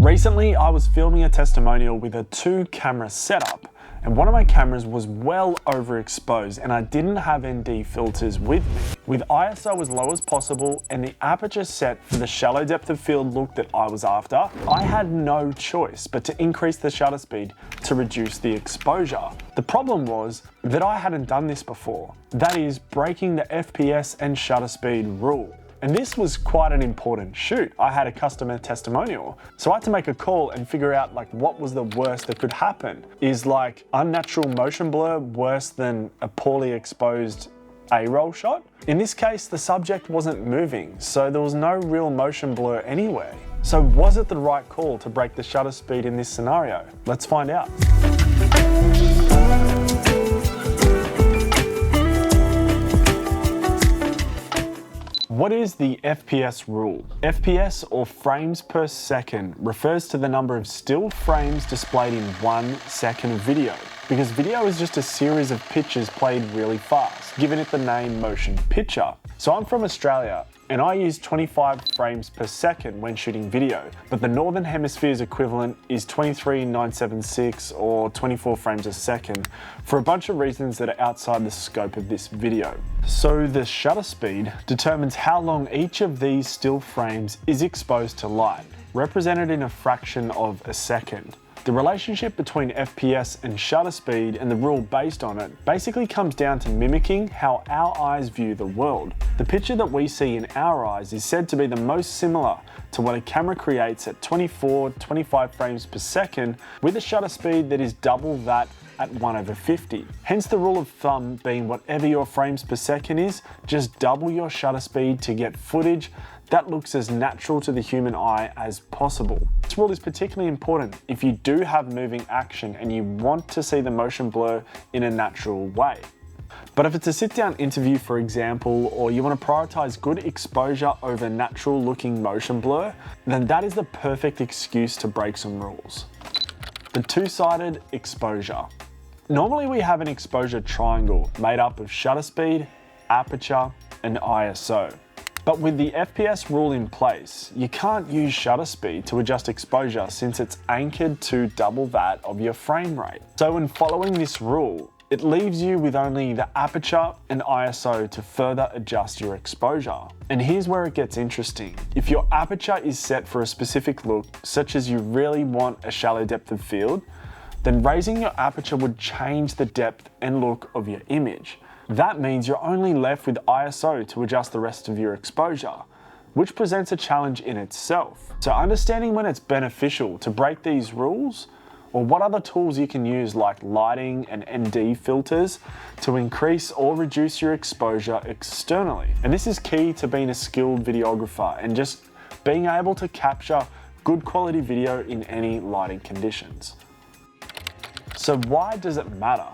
Recently, I was filming a testimonial with a 2-camera setup, and one of my cameras was well overexposed and I didn't have ND filters with me. With ISO as low as possible and the aperture set for the shallow depth of field look that I was after, I had no choice but to increase the shutter speed to reduce the exposure. The problem was that I hadn't done this before. That is, breaking the FPS and shutter speed rule. And this was quite an important shoot. I had a customer testimonial. So I had to make a call and figure out what was the worst that could happen. Is unnatural motion blur worse than a poorly exposed A-roll shot? In this case, the subject wasn't moving, so there was no real motion blur anyway. So was it the right call to break the shutter speed in this scenario? Let's find out. What is the FPS rule? FPS, or frames per second, refers to the number of still frames displayed in 1 second of video, because video is just a series of pictures played really fast, giving it the name motion picture. So I'm from Australia, and I use 25 frames per second when shooting video, but the Northern Hemisphere's equivalent is 23,976 or 24 frames a second for a bunch of reasons that are outside the scope of this video. So the shutter speed determines how long each of these still frames is exposed to light, represented in a fraction of a second. The relationship between FPS and shutter speed and the rule based on it basically comes down to mimicking how our eyes view the world. The picture that we see in our eyes is said to be the most similar to what a camera creates at 24-25 frames per second with a shutter speed that is double that at 1/50. Hence the rule of thumb being whatever your frames per second is, just double your shutter speed to get footage that looks as natural to the human eye as possible. This rule is particularly important if you do have moving action and you want to see the motion blur in a natural way. But if it's a sit-down interview, for example, or you want to prioritize good exposure over natural looking motion blur, then that is the perfect excuse to break some rules. The two-sided exposure. Normally we have an exposure triangle made up of shutter speed, aperture, and ISO. But with the FPS rule in place, you can't use shutter speed to adjust exposure since it's anchored to double that of your frame rate. So when following this rule, it leaves you with only the aperture and ISO to further adjust your exposure. And here's where it gets interesting. If your aperture is set for a specific look, such as you really want a shallow depth of field, then raising your aperture would change the depth and look of your image. That means you're only left with ISO to adjust the rest of your exposure, which presents a challenge in itself. So understanding when it's beneficial to break these rules, or what other tools you can use like lighting and ND filters to increase or reduce your exposure externally. And this is key to being a skilled videographer and just being able to capture good quality video in any lighting conditions. So why does it matter?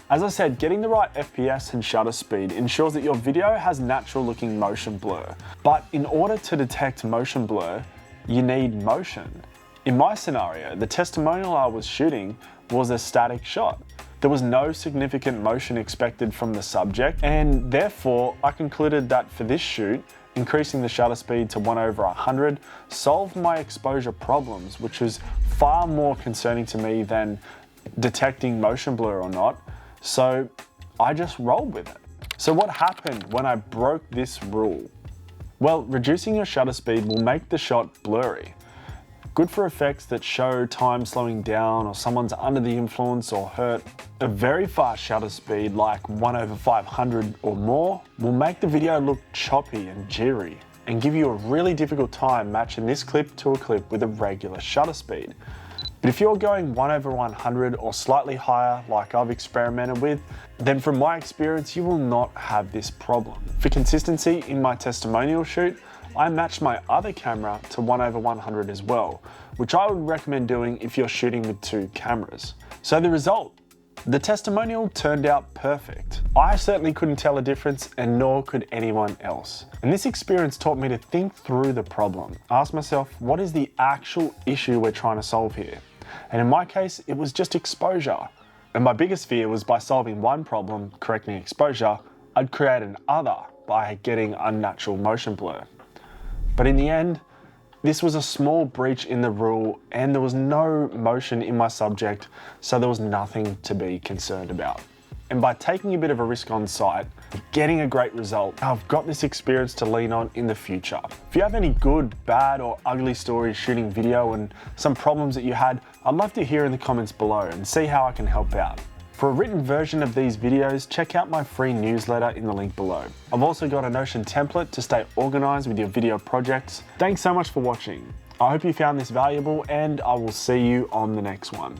As I said, getting the right FPS and shutter speed ensures that your video has natural looking motion blur. But in order to detect motion blur, you need motion. In my scenario, the testimonial I was shooting was a static shot. There was no significant motion expected from the subject, and therefore I concluded that for this shoot, increasing the shutter speed to 1/100 solved my exposure problems, which was far more concerning to me than detecting motion blur or not. So I just rolled with it. So what happened when I broke this rule? Well, reducing your shutter speed will make the shot blurry. Good for effects that show time slowing down or someone's under the influence or hurt. A very fast shutter speed like 1/500 or more will make the video look choppy and jittery and give you a really difficult time matching this clip to a clip with a regular shutter speed. But if you're going 1/100 or slightly higher, like I've experimented with, then from my experience, you will not have this problem. For consistency in my testimonial shoot, I matched my other camera to 1/100 as well, which I would recommend doing if you're shooting with 2 cameras. So the result, the testimonial turned out perfect. I certainly couldn't tell a difference, and nor could anyone else. And this experience taught me to think through the problem. Ask myself, what is the actual issue we're trying to solve here? And in my case, it was just exposure. And my biggest fear was by solving one problem, correcting exposure, I'd create another by getting unnatural motion blur. But in the end, This was a small breach in the rule and there was no motion in my subject, so there was nothing to be concerned about. And by taking a bit of a risk on site, getting a great result, I've got this experience to lean on in the future. If you have any good, bad, or ugly stories shooting video and some problems that you had, I'd love to hear in the comments below and see how I can help out. For a written version of these videos, check out my free newsletter in the link below. I've also got a Notion template to stay organized with your video projects. Thanks so much for watching. I hope you found this valuable and I will see you on the next one.